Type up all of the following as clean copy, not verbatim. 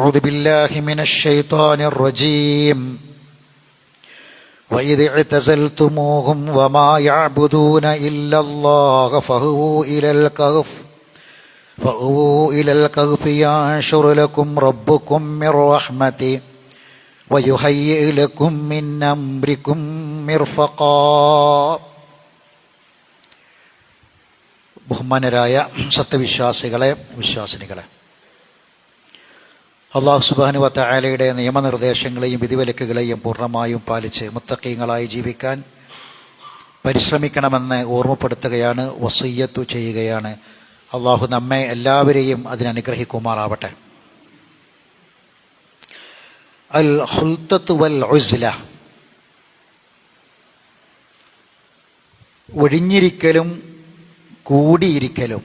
أعوذ بالله من الشيطان الرجيم وإذ اعتزلتموهم وما يعبدون إلا الله فأووا إلى الكهف ينشر لكم ربكم من رحمته ويهيئ لكم من أمركم مرفقا. ബഹുമാനരായ സത്യവിശ്വാസികളെ, വിശ്വാസിനികളെ, അല്ലാഹു സുബ്ഹാനഹു വ തആലയുടെ നിയമനിർദ്ദേശങ്ങളെയും വിധിവിലക്കുകളെയും പൂർണ്ണമായും പാലിച്ച് മുത്തഖീങ്ങളായി ജീവിക്കാൻ പരിശ്രമിക്കണമെന്ന് ഓർമ്മപ്പെടുത്തുകയാണ്, വസിയ്യത്ത് ചെയ്യുകയാണ്. അല്ലാഹു നമ്മെ എല്ലാവരെയും അതിനനുഗ്രഹിക്കുമാറാവട്ടെ. അൽ ഖുൽതത്തു വൽ ഉസ്ല, ഒഴിഞ്ഞിരിക്കലും കൂടിയിരിക്കലും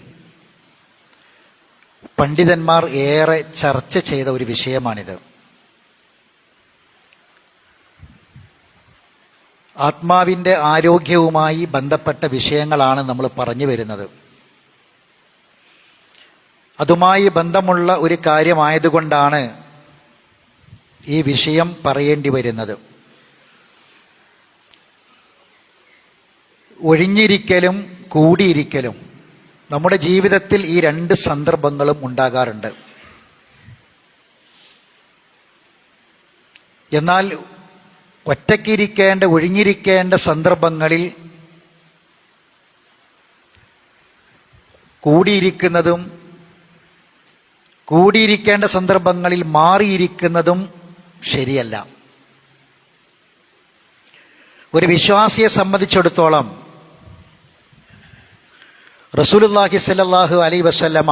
പണ്ഡിതന്മാർ ഏറെ ചർച്ച ചെയ്ത ഒരു വിഷയമാണിത്. ആത്മാവിൻ്റെ ആരോഗ്യവുമായി ബന്ധപ്പെട്ട വിഷയങ്ങളാണ് നമ്മൾ പറഞ്ഞു വരുന്നത്. അതുമായി ബന്ധമുള്ള ഒരു കാര്യമായതുകൊണ്ടാണ് ഈ വിഷയം പറയേണ്ടി വരുന്നത്. ഒഴിഞ്ഞിരിക്കലും കൂടിയിരിക്കലും നമ്മുടെ ജീവിതത്തിൽ ഈ രണ്ട് സന്ദർഭങ്ങളും ഉണ്ടാകാറുണ്ട്. എന്നാൽ ഒറ്റയ്ക്കിരിക്കേണ്ട, ഒഴിഞ്ഞിരിക്കേണ്ട സന്ദർഭങ്ങളിൽ കൂടിയിരിക്കുന്നതും കൂടിയിരിക്കേണ്ട സന്ദർഭങ്ങളിൽ മാറിയിരിക്കുന്നതും ശരിയല്ല. ഒരു വിശ്വാസിയെ സംബന്ധിച്ചിടത്തോളം റസൂലുള്ളാഹി സ്വല്ലല്ലാഹു അലൈഹി വസല്ലമ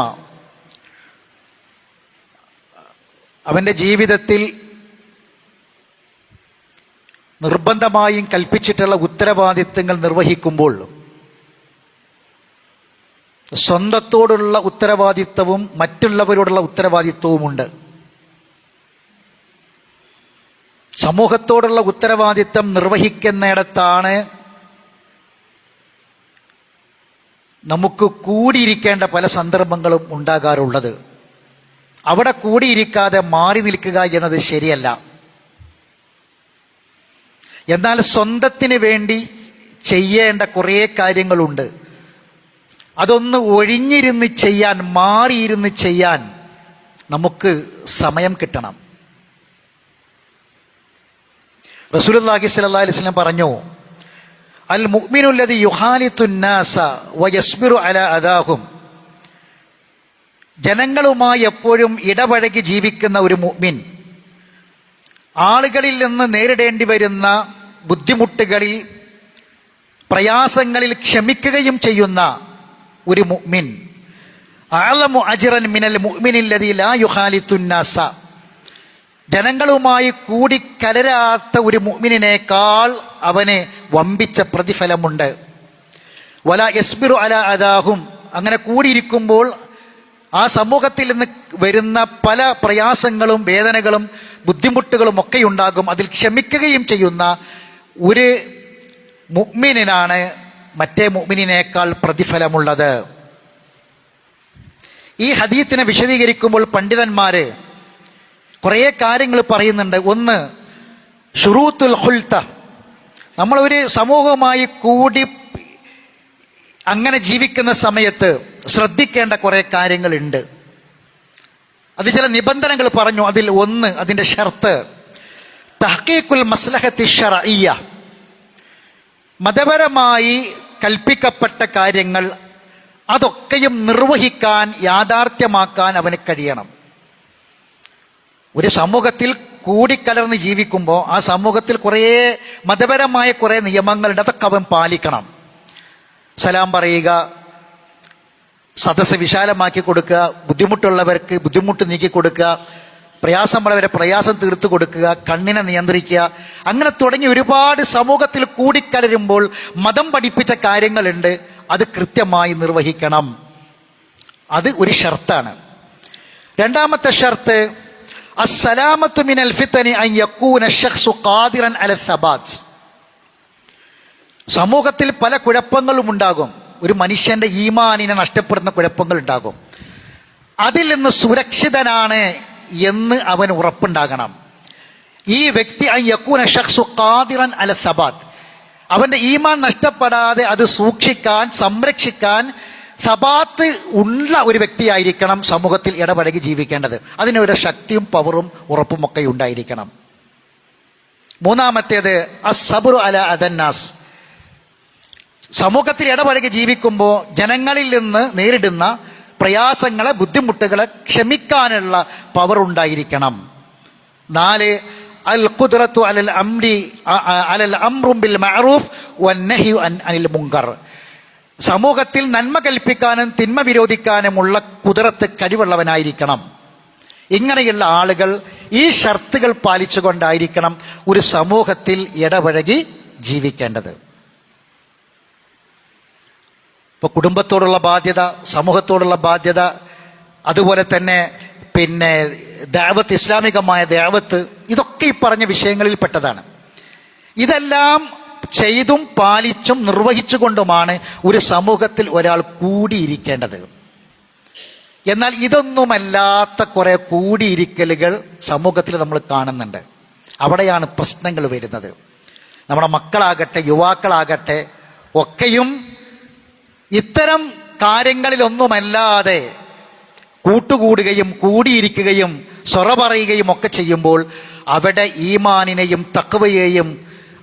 അവൻ്റെ ജീവിതത്തിൽ നിർബന്ധമായും കൽപ്പിച്ചിട്ടുള്ള ഉത്തരവാദിത്തങ്ങൾ നിർവഹിക്കുമ്പോൾ സ്വന്തത്തോടുള്ള ഉത്തരവാദിത്തവും മറ്റുള്ളവരോടുള്ള ഉത്തരവാദിത്വവുമുണ്ട്. സമൂഹത്തോടുള്ള ഉത്തരവാദിത്തം നിർവഹിക്കുന്നിടത്താണ് നമുക്ക് കൂടിയിരിക്കേണ്ട പല സന്ദർഭങ്ങളും ഉണ്ടാകാറുള്ളത്. അവിടെ കൂടിയിരിക്കാതെ മാറി നിൽക്കുക എന്നത് ശരിയല്ല. എന്നാൽ സ്വന്തത്തിന് വേണ്ടി ചെയ്യേണ്ട കുറേ കാര്യങ്ങളുണ്ട്. അതൊന്ന് ഒഴിഞ്ഞിരുന്ന് ചെയ്യാൻ, മാറിയിരുന്ന് ചെയ്യാൻ നമുക്ക് സമയം കിട്ടണം. റസൂലുള്ളാഹി സ്വല്ലല്ലാഹു അലൈഹി വസല്ലം പറഞ്ഞു, അൽ മുഅ്മിനു അല്ലദീ യുഖാലിതു നാസ വയസ്ബിറു അലാ അദാഹും. ജനങ്ങളുമായി എപ്പോഴും ഇടപഴകി ജീവിക്കുന്ന ഒരു മുഅ്മിൻ, ആളുകളിൽ നിന്ന് നേരിടേണ്ടി വരുന്ന ബുദ്ധിമുട്ടുകളിൽ, പ്രയാസങ്ങളിൽ ക്ഷമിക്കുകയും ചെയ്യുന്ന ഒരു മുഅ്മിൻ, അഅലമു അജ്റൻ മിനൽ മുഅ്മിനി അല്ലദീ ലാ യുഖാലിതു നാസ. ജനങ്ങളുമായി കൂടിക്കലരാത്ത ഒരു മുഅ്മിനിനേക്കാൾ അവന് വമ്പിച്ച പ്രതിഫലമുണ്ട്. വലാ യസ്ബിറു അലാ അദാഹും. അങ്ങനെ കൂടിയിരിക്കുമ്പോൾ ആ സമൂഹത്തിൽ നിന്ന് വരുന്ന പല പ്രയാസങ്ങളും വേദനകളും ബുദ്ധിമുട്ടുകളും ഒക്കെ ഉണ്ടാകും. അതിൽ ക്ഷമിക്കുകയും ചെയ്യുന്ന ഒരു മുഅ്മിനാണ് മറ്റേ മുഅ്മിനിനേക്കാൾ പ്രതിഫലമുള്ളത്. ഈ ഹദീത്തിനെ വിശദീകരിക്കുമ്പോൾ പണ്ഡിതന്മാര് കുറേ കാര്യങ്ങൾ പറയുന്നുണ്ട്. ഒന്ന്, ശുറൂത്തുൽ ഖുൽത. നമ്മളൊരു സമൂഹവുമായി കൂടി അങ്ങനെ ജീവിക്കുന്ന സമയത്ത് ശ്രദ്ധിക്കേണ്ട കുറേ കാര്യങ്ങളുണ്ട്. അത് ചില നിബന്ധനകൾ പറഞ്ഞു. അതിൽ ഒന്ന്, അതിൻ്റെ ഷർത്ത് തഹ്ഖീഖുൽ മസ്ലഹത്തി ശർഇയ്യ. മതപരമായി കൽപ്പിക്കപ്പെട്ട കാര്യങ്ങൾ അതൊക്കെയും നിർവഹിക്കാൻ, യാഥാർത്ഥ്യമാക്കാൻ അവന് കഴിയണം. ഒരു സമൂഹത്തിൽ കൂടിക്കലർന്ന് ജീവിക്കുമ്പോൾ ആ സമൂഹത്തിൽ കുറേ മതപരമായ കുറേ നിയമങ്ങളുണ്ട്. അതൊക്കെ അവൻ പാലിക്കണം. സലാം പറയുക, സദസ്സ് വിശാലമാക്കി കൊടുക്കുക, ബുദ്ധിമുട്ടുള്ളവർക്ക് ബുദ്ധിമുട്ട് നീക്കി കൊടുക്കുക, പ്രയാസമുള്ളവരെ പ്രയാസം തീർത്തു കൊടുക്കുക, കണ്ണിനെ നിയന്ത്രിക്കുക, അങ്ങനെ തുടങ്ങി ഒരുപാട് സമൂഹത്തിൽ കൂടിക്കലരുമ്പോൾ മതം പഠിപ്പിച്ച കാര്യങ്ങളുണ്ട്. അത് കൃത്യമായി നിർവഹിക്കണം. അത് ഒരു ഷർത്താണ്. രണ്ടാമത്തെ ഷർത്ത്, അസ്സലാമത്തു മിനൽ ഫിതനി അൻ യകൂന ശഖ്സു ഖാദിറൻ അല സബാത്ത്. സമൂഹത്തിൽ പല കുഴപ്പങ്ങളും ഉണ്ടാകും. ഒരു മനുഷ്യന്റെ ഈമാനിനെ നഷ്ടപ്പെടുന്ന കുഴപ്പങ്ങൾ ഉണ്ടാകും. അതിൽ നിന്ന് സുരക്ഷിതനാണ് എന്ന് അവന് ഉറപ്പുണ്ടാകണം. ഈ വ്യക്തി യകൂന ശഖ്സു ഖാദിറൻ അല സബാത്ത്, അവന്റെ ഈമാൻ നഷ്ടപ്പെടാതെ അത് സൂക്ഷിക്കാൻ, സംരക്ഷിക്കാൻ സബാത്ത് ഉള്ള ഒരു വ്യക്തിയായിരിക്കണം സമൂഹത്തിൽ ഇടപഴകി ജീവിക്കേണ്ടത്. അതിനൊരു ശക്തിയും പവറും ഉറപ്പും ഒക്കെ ഉണ്ടായിരിക്കണം. മൂന്നാമത്തേത് അസ്സബ്റു അല അദന്നാസ്, സമൂഹത്തിൽ ഇടപഴകി ജീവിക്കുമ്പോൾ ജനങ്ങളിൽ നിന്ന് നേരിടുന്ന പ്രയാസങ്ങളെ, ബുദ്ധിമുട്ടുകളെ ക്ഷമിക്കാനുള്ള പവർ ഉണ്ടായിരിക്കണം. 4 അൽ ഖുദ്റത്തു അലൽ അംറു ബിൽ മഅറൂഫ് വന്നഹ്യു അനിൽ മുൻകർ, സമൂഹത്തിൽ നന്മ കൽപ്പിക്കാനും തിന്മ വിരോധിക്കാനുമുള്ള കുതിരത്ത് കഴിവുള്ളവനായിരിക്കണം. ഇങ്ങനെയുള്ള ആളുകൾ ഈ ഷർത്തുകൾ പാലിച്ചുകൊണ്ടായിരിക്കണം ഒരു സമൂഹത്തിൽ ഇടപഴകി ജീവിക്കേണ്ടത്. ഇപ്പോൾ കുടുംബത്തോടുള്ള ബാധ്യത, സമൂഹത്തോടുള്ള ബാധ്യത, അതുപോലെ തന്നെ ദഅവത്ത്, ഇസ്ലാമികമായ ദഅവത്ത്, ഇതൊക്കെ ഈ പറഞ്ഞ വിഷയങ്ങളിൽ പെട്ടതാണ്. ഇതെല്ലാം ചെയ്തും പാലിച്ചും നിർവഹിച്ചുകൊണ്ടുമാണ് ഒരു സമൂഹത്തിൽ ഒരാൾ കൂടിയിരിക്കേണ്ടത്. എന്നാൽ ഇതൊന്നുമല്ലാത്ത കുറെ കൂടിയിരിക്കലുകൾ സമൂഹത്തിൽ നമ്മൾ കാണുന്നുണ്ട്. അവിടെയാണ് പ്രശ്നങ്ങൾ വരുന്നത്. നമ്മുടെ മക്കളാകട്ടെ യുവാക്കളാകട്ടെ ഒക്കെയും ഇത്തരം കാര്യങ്ങളിലൊന്നുമല്ലാതെ കൂട്ടുകൂടുകയും കൂടിയിരിക്കുകയും സൊറ പറയുകയും ഒക്കെ ചെയ്യുമ്പോൾ അവിടെ ഈമാനിനെയും തഖ്വയെയും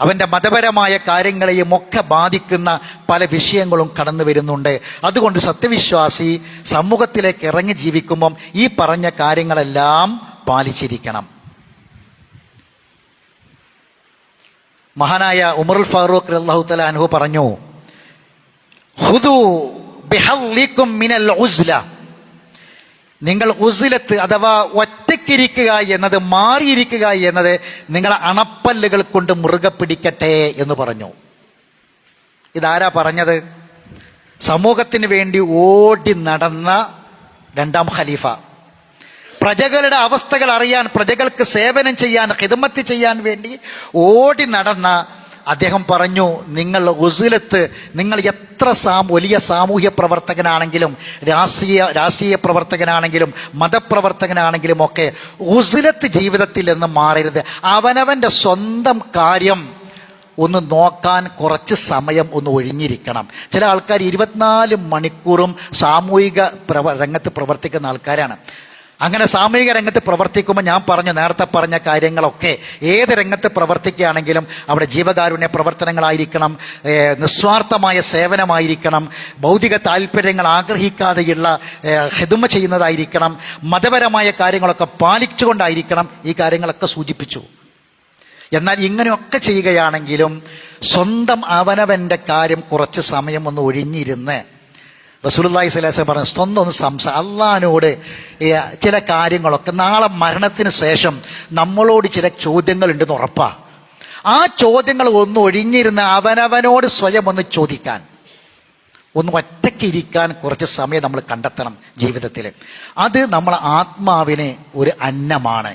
അവൻ്റെ മതപരമായ കാര്യങ്ങളെയും ഒക്കെ ബാധിക്കുന്ന പല വിഷയങ്ങളും കടന്നു വരുന്നുണ്ട്. അതുകൊണ്ട് സത്യവിശ്വാസി സമൂഹത്തിലേക്ക് ഇറങ്ങി ജീവിക്കുമ്പം ഈ പറഞ്ഞ കാര്യങ്ങളെല്ലാം പാലിച്ചിരിക്കണം. മഹാനായ ഉമറുൽ ഫാറൂഖ് റളിയല്ലാഹു തആല അൻഹു പറഞ്ഞു, ഖുദൂ ബിഹള്ളികും മിനൽ ഉസ്ല, നിങ്ങൾ ഉസ്ലത്ത് അഥവാ ഒറ്റയ്ക്കിരിക്കുക എന്നത്, മാറിയിരിക്കുക എന്നത് നിങ്ങളെ അണപ്പല്ലുകൾ കൊണ്ട് മുറുകെ പിടിക്കട്ടെ എന്ന് പറഞ്ഞു. ഇതാരാ പറഞ്ഞത്? സമൂഹത്തിന് വേണ്ടി ഓടി നടന്ന 2ാം ഖലീഫ, പ്രജകളുടെ അവസ്ഥകൾ അറിയാൻ, പ്രജകൾക്ക് സേവനം ചെയ്യാൻ, ഖിദ്മത്ത് ചെയ്യാൻ വേണ്ടി ഓടി നടന്ന അദ്ദേഹം പറഞ്ഞു, നിങ്ങൾ ഉസ്ലത്ത്, നിങ്ങൾ എത്ര വലിയ സാമൂഹ്യ പ്രവർത്തകനാണെങ്കിലും രാഷ്ട്രീയ പ്രവർത്തകനാണെങ്കിലും മതപ്രവർത്തകനാണെങ്കിലും ഒക്കെ ഉസ്ലത്ത് ജീവിതത്തിൽ നിന്ന് മാറരുത്. അവനവൻ്റെ സ്വന്തം കാര്യം ഒന്ന് നോക്കാൻ കുറച്ച് സമയം ഒന്ന് ഒഴിഞ്ഞിരിക്കണം. ചില ആൾക്കാർ 24 മണിക്കൂറും സാമൂഹിക രംഗത്ത് പ്രവർത്തിക്കുന്ന ആൾക്കാരാണ്. അങ്ങനെ സാമൂഹിക രംഗത്ത് പ്രവർത്തിക്കുമ്പോൾ ഞാൻ നേരത്തെ പറഞ്ഞ കാര്യങ്ങളൊക്കെ ഏത് രംഗത്ത് പ്രവർത്തിക്കുകയാണെങ്കിലും അവിടെ ജീവകാരുണ്യ പ്രവർത്തനങ്ങളായിരിക്കണം, നിസ്വാർത്ഥമായ സേവനമായിരിക്കണം, ഭൗതിക താല്പര്യങ്ങൾ ആഗ്രഹിക്കാതെയുള്ള ഖിദ്മ ചെയ്യുന്നതായിരിക്കണം, മതപരമായ കാര്യങ്ങളൊക്കെ പാലിച്ചുകൊണ്ടായിരിക്കണം. ഈ കാര്യങ്ങളൊക്കെ സൂചിപ്പിച്ചു. എന്നാൽ ഇങ്ങനെയൊക്കെ ചെയ്യുകയാണെങ്കിലും സ്വന്തം അവനവൻ്റെ കാര്യം കുറച്ച് സമയം ഒന്ന് ഒഴിഞ്ഞിരുന്ന് റസൂലുള്ളാഹി സ്വല്ലല്ലാഹു അലൈഹി വസല്ലം പറഞ്ഞു, സ്വന്തം ഒന്ന് അള്ളാഹിനോട് ചില കാര്യങ്ങളൊക്കെ നാളെ മരണത്തിന് ശേഷം നമ്മളോട് ചില ചോദ്യങ്ങളുണ്ടെന്ന് ഉറപ്പാ. ആ ചോദ്യങ്ങൾ ഒന്ന് ഒഴിഞ്ഞിരുന്ന് അവനവനോട് സ്വയം ഒന്ന് ചോദിക്കാൻ, ഒന്ന് ഒറ്റയ്ക്കിരിക്കാൻ കുറച്ച് സമയം നമ്മൾ കണ്ടെത്തണം ജീവിതത്തിൽ. അത് നമ്മളെ ആത്മാവിന് ഒരു അന്നമാണ്,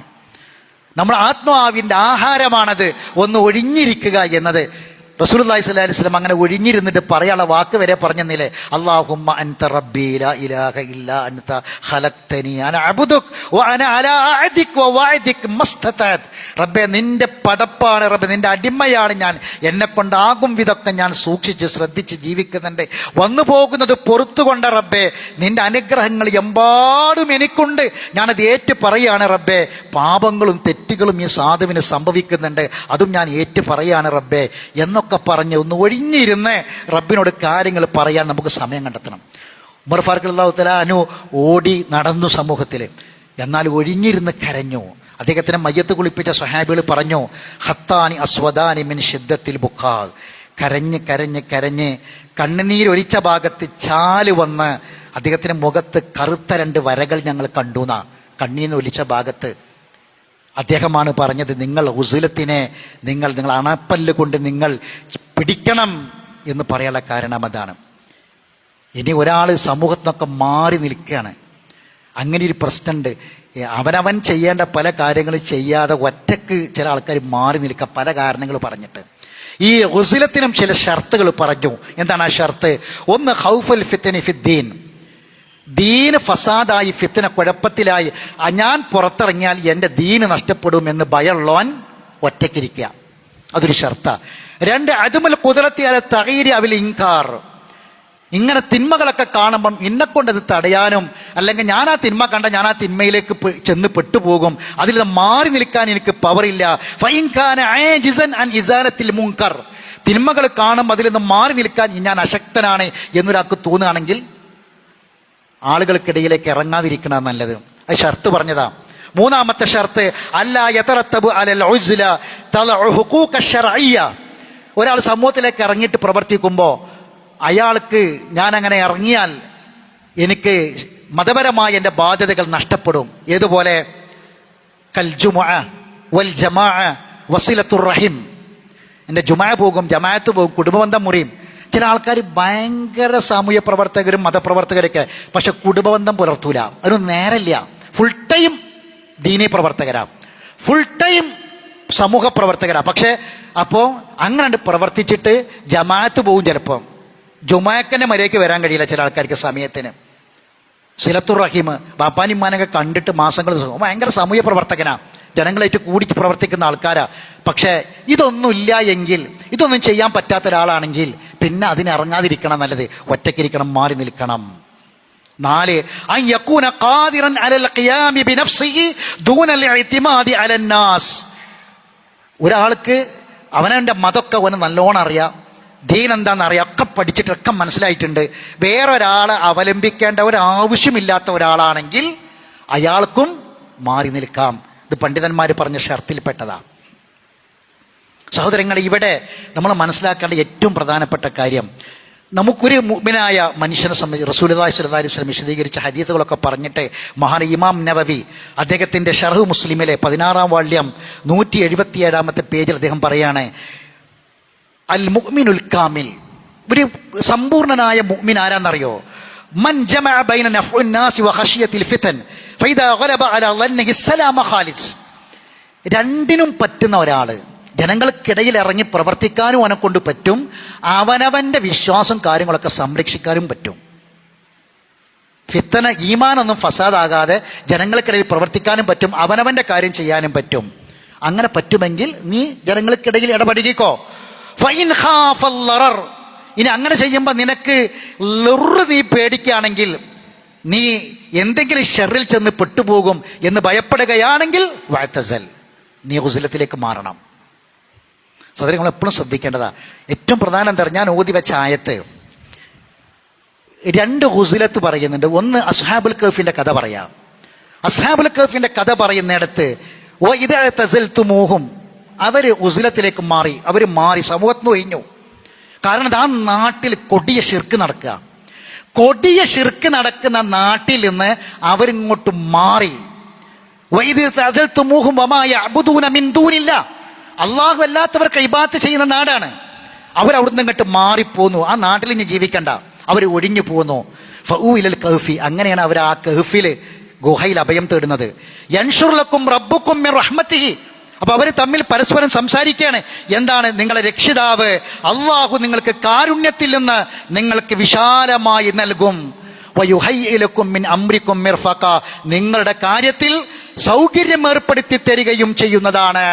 നമ്മളെ ആത്മാവിൻ്റെ ആഹാരമാണത്. ഒന്ന് ഒഴിഞ്ഞിരിക്കുക എന്നത് റസൂലുള്ളാഹി സ്വല്ലല്ലാഹി അലൈഹി വസല്ലം അങ്ങനെ ഒഴിഞ്ഞിരുന്നിട്ട് പറയാനുള്ള വാക്ക് വരെ പറഞ്ഞെന്നില്ലേ, അല്ലാഹുമ്മ അൻത റബ്ബി ലാ ഇലാഹ ഇല്ലാ അൻത ഖലഖ്തനി അന അബ്ദുക വ അന അലാ അഹദിക വ വഅദിക മസ്തതഅത്. റബ്ബേ, നിന്റെ പടപ്പാണ് റബ്ബേ, നിന്റെ അടിമയാണ് ഞാൻ, എന്നെ കൊണ്ടാകും വിധമൊക്കെ ഞാൻ സൂക്ഷിച്ച് ശ്രദ്ധിച്ച് ജീവിക്കുന്നുണ്ട്. വന്നു പോകുന്നത് പൊറുത്തുകൊണ്ട റബ്ബേ, നിന്റെ അനുഗ്രഹങ്ങൾ എമ്പാടും എനിക്കുണ്ട്, ഞാനത് ഏറ്റു പറയാണ് റബ്ബേ. പാപങ്ങളും തെറ്റുകളും ഈ സാധുവിന് സംഭവിക്കുന്നുണ്ട്, അതും ഞാൻ ഏറ്റു പറയാണ് റബ്ബേ എന്നൊക്കെ പറഞ്ഞ് ഒന്ന് ഒഴിഞ്ഞിരുന്ന് റബ്ബിനോട് കാര്യങ്ങൾ പറയാൻ നമുക്ക് സമയം കണ്ടെത്തണം. ഉമർ ഫാറൂഖ് റളിയല്ലാഹു തആല അൻഹു ഓടി നടന്നു സമൂഹത്തിൽ, എന്നാൽ ഒഴിഞ്ഞിരുന്ന് കരഞ്ഞു. അദ്ദേഹത്തിനെ മയ്യത്ത് കുളിപ്പിച്ച സ്വഹാബികൾ പറഞ്ഞു, ഹത്താനി അസ്വദാനി മിൻ ശിദ്ദത്തിൽ ബുക്കാ, കരഞ്ഞ് കരഞ്ഞ് കരഞ്ഞ് കണ്ണുനീരൊലിച്ച ഭാഗത്ത് ചാല് വന്ന് അദ്ദേഹത്തിൻ്റെ മുഖത്ത് കറുത്ത 2 വരകൾ ഞങ്ങൾ കണ്ടുന്ന കണ്ണീരൊലിച്ച ഭാഗത്ത് അദ്ദേഹമാണ് പറഞ്ഞത്, നിങ്ങൾ ഉസ്ലത്തിനെ നിങ്ങൾ അണപ്പല്ല് കൊണ്ട് നിങ്ങൾ പിടിക്കണം എന്ന് പറയാനുള്ള കാരണം അതാണ്. ഇനി ഒരാൾ സമൂഹത്തിനൊക്കെ മാറി നിൽക്കുകയാണ്, അങ്ങനെ ഒരു പ്രശ്നമുണ്ട്. അവനവൻ ചെയ്യേണ്ട പല കാര്യങ്ങളും ചെയ്യാതെ ഒറ്റക്ക് ചില ആൾക്കാർ മാറി നിൽക്കുക, പല കാരണങ്ങൾ പറഞ്ഞിട്ട്. ഈ ഉസ്ലത്തിനും ചില ഷർത്തുകൾ പറഞ്ഞു. എന്താണ് ആ ഷർത്ത്? ഒന്ന്, ഖൗഫുൽ ഫിത്നി ഫിദ്ദീൻ, ദീന് ഫസാദായി, ഫിത്ന കുഴപ്പത്തിലായി, ഞാൻ പുറത്തിറങ്ങിയാൽ എൻ്റെ ദീന് നഷ്ടപ്പെടുമെന്ന് ഭയമുള്ളവൻ ഒറ്റയ്ക്കിരിക്കുക. അതൊരു ഷർത്ത. 2, അതുമൽ കുദറത്തി അല തഗീരി അവിൽ ഇൻകാർ. ഇങ്ങനെ തിന്മകളൊക്കെ കാണുമ്പം എന്നെക്കൊണ്ടത് തടയാനും, അല്ലെങ്കിൽ ഞാൻ ആ തിന്മ കണ്ട ഞാൻ ആ തിന്മയിലേക്ക് ചെന്ന് പെട്ടുപോകും, അതിൽ നിന്ന് മാറി നിൽക്കാൻ എനിക്ക് പവറില്ല. ഫഇൻ കാന ആജിസൻ അൻ ഇസാലത്തിൽ മുൻകർ. തിന്മകൾ കാണും അതിൽ നിന്ന് മാറി നിൽക്കാൻ ഞാൻ അശക്തനാണ് എന്നൊരാൾക്ക് തോന്നുകയാണെങ്കിൽ ആളുകൾക്കിടയിലേക്ക് ഇറങ്ങാതിരിക്കണം നല്ലത്. അത് ഷർത്ത് പറഞ്ഞതാ. 3-ാമത്തെ ഷർത്ത് അല്ലാ യതറത്തബു അലൽ ഉസ്ല തലഉ ഹുഖൂഖ ശർഇയ്യ. ഒരാൾ സമൂഹത്തിലേക്ക് ഇറങ്ങിയിട്ട് പ്രവർത്തിക്കുമ്പോൾ അയാൾക്ക് ഞാൻ അങ്ങനെ ഇറങ്ങിയാൽ എനിക്ക് മതപരമായ എൻ്റെ ബാധ്യതകൾ നഷ്ടപ്പെടും. ഏതുപോലെ? കൽ ജുമുഅ വൽ ജമാഅ വസിലത്തുർ റഹിം. എൻ്റെ ജുമാ പോകും, ജമാഅത്ത് പോകും, കുടുംബബന്ധം മുറിയും. ചില ആൾക്കാർ ഭയങ്കര സാമൂഹ്യ പ്രവർത്തകരും മതപ്രവർത്തകരൊക്കെ, പക്ഷെ കുടുംബബന്ധം പുലർത്തൂല. അതിനൊന്നും നേരമില്ല. ഫുൾ ടൈം ദീനീ പ്രവർത്തകരാ, ഫുൾ ടൈം സമൂഹ പ്രവർത്തകരാ. പക്ഷെ അപ്പോൾ അങ്ങനെ പ്രവർത്തിച്ചിട്ട് ജമാഅത്ത് പോകും, ചിലപ്പം ജുമാക്കൻ്റെ മര്യാദയ്ക്ക് വരാൻ കഴിയില്ല ചില ആൾക്കാർക്ക് സമയത്തിന്. സിലത്തുർ റഹീം, ബാപ്പാനിമാനൊക്കെ കണ്ടിട്ട് മാസങ്ങൾ, ഭയങ്കര സാമൂഹ്യ പ്രവർത്തകനാ, ജനങ്ങളായിട്ട് കൂടി പ്രവർത്തിക്കുന്ന ആൾക്കാരാ. പക്ഷേ ഇതൊന്നുമില്ല എങ്കിൽ, ഇതൊന്നും ചെയ്യാൻ പറ്റാത്ത ഒരാളാണെങ്കിൽ പിന്നെ അതിനിറങ്ങാതിരിക്കണം നല്ലത്. ഒറ്റയ്ക്കിരിക്കണം, മാറി നിൽക്കണം. 4, അൻ യകൂന ഖാദിറൻ അലൽ ഖിയാമി ബിനഫ്സിഹി ദൂനൽ ഇഅ്തിമാദി അലൻ നാസ്. ഒരാൾക്ക് അവനവൻ്റെ മതമൊക്കെ അവന് നല്ലോണം അറിയാം, ദീൻ എന്താണെന്ന് അറിയാം, ഒക്കെ പഠിച്ചിട്ടൊക്കെ മനസ്സിലായിട്ടുണ്ട്. വേറൊരാളെ അവലംബിക്കേണ്ട ഒരാവശ്യമില്ലാത്ത ഒരാളാണെങ്കിൽ അയാൾക്കും മാറി നിൽക്കാം. ഇത് പണ്ഡിതന്മാർ പറഞ്ഞ ഷർത്തിൽപ്പെട്ടതാ. സഹോദരങ്ങൾ, ഇവിടെ നമ്മൾ മനസ്സിലാക്കേണ്ട ഏറ്റവും പ്രധാനപ്പെട്ട കാര്യം, നമുക്കൊരു മുഅ്മിനായ മനുഷ്യനെ സംബന്ധിച്ച് റസൂലുള്ളാഹി സ്വല്ലല്ലാഹി അലൈഹി വസല്ലം വിശദീകരിച്ച ഹദീസുകളൊക്കെ പറഞ്ഞിട്ട് മഹാൻ ഇമാം നവവി അദ്ദേഹത്തിൻ്റെ ഷർഹ് മുസ്ലിമിലെ 16-ാം വാള്യം 177-ാമത്തെ പേജിൽ അദ്ദേഹം പറയാണ്, അൽ മുഅ്മിനുൽ കാമിൽ, ഒരു സമ്പൂർണനായ മുഅ്മിൻ ആരാന്നറിയോ? മൻ ജമഅ ബൈന നഫ്ഉൻ നാസി വ ഖശിയത്തിൽ ഫിതൻ ഫൈദാ ഗലബ അലാ ളന്നിഹി സലാമ ഖാലിദ്. രണ്ടിനും പറ്റുന്ന ഒരാള്, ജനങ്ങൾക്കിടയിൽ ഇറങ്ങി പ്രവർത്തിക്കാനും അവനെ കൊണ്ട് പറ്റും, അവനവൻ്റെ വിശ്വാസം കാര്യങ്ങളൊക്കെ സംരക്ഷിക്കാനും പറ്റും. ഫിത്തന ഈമാനൊന്നും ഫസാദാകാതെ ജനങ്ങൾക്കിടയിൽ പ്രവർത്തിക്കാനും പറ്റും, അവനവൻ്റെ കാര്യം ചെയ്യാനും പറ്റും. അങ്ങനെ പറ്റുമെങ്കിൽ നീ ജനങ്ങൾക്കിടയിൽ ഇടപെടുകോ. ഫൈൻ ഖാഫൽ ലറർ. ഇനി അങ്ങനെ ചെയ്യുമ്പോൾ നിനക്ക് നീ പേടിക്കുകയാണെങ്കിൽ, നീ എന്തെങ്കിലും ഷെറിൽ ചെന്ന് പെട്ടുപോകും എന്ന് ഭയപ്പെടുകയാണെങ്കിൽ വഅ്തസൽ, നീ ഉസ്ലത്തിലേക്ക് മാറണം. സഹോദരൻ, നമ്മൾ എപ്പോഴും ശ്രദ്ധിക്കേണ്ടതാ. ഏറ്റവും പ്രധാനം എന്താ? ഞാൻ ഓതി വെച്ച ആയത്ത് 2 ഉസ്ലത്ത് പറയുന്നുണ്ട്. ഒന്ന് അസ്ഹാബുൽ കഹ്ഫിന്റെ കഥ പറയാം. അസ്ഹാബുൽ കഹ്ഫിന്റെ കഥ പറയുന്നിടത്ത് വഇദാ തസൽതുമൂഹും, അവര് ഉസ്ലത്തിലേക്ക് മാറി, അവര് മാറി സമൂഹത്തിന് ഒഴിഞ്ഞു. കാരണം ആ നാട്ടിൽ കൊടിയ ശിർക്ക് നടക്കുക. കൊടിയ ശിർക്ക് നടക്കുന്ന നാട്ടിൽ നിന്ന് അവരിങ്ങോട്ട് മാറി. വഇദാ തസൽതുമൂഹും വമാ യഅ്ബുദൂന മിൻ ദൂനില്ലാഹ്, അള്ളാഹു അല്ലാത്തവർക്ക് ഇബാദത്ത് ചെയ്യുന്ന നാടാണ്. അവരവിടുന്ന് ഇങ്ങോട്ട് മാറിപ്പോന്നു. ആ നാട്ടിൽ ഇനി ജീവിക്കണ്ട, അവർ ഒഴിഞ്ഞു പോന്നു. ഫഊ ഇലൽ കഹ്ഫി, അങ്ങനെയാണ് അവർ ആ കഹ്ഫിൽ, ഗുഹയിൽ അഭയം തേടുന്നത്. യൻഷുർ ലക്കും റബ്ബുക്കും മിർ റഹ്മത്തിഹി. അപ്പൊ അവർ തമ്മിൽ പരസ്പരം സംസാരിക്കുകയാണ്. എന്താണ്? നിങ്ങളെ രക്ഷിതാവ് അള്ളാഹു നിങ്ങൾക്ക് കാരുണ്യത്തിൽ നിന്ന് നിങ്ങൾക്ക് വിശാലമായി നൽകും. വയുഹയ്യിഉ ലക്കും മിൻ അംരിക്കും മിർഫഖ, നിങ്ങളുടെ കാര്യത്തിൽ സൗകര്യം ഏർപ്പെടുത്തി തരികയും ചെയ്യുന്നതാണ്.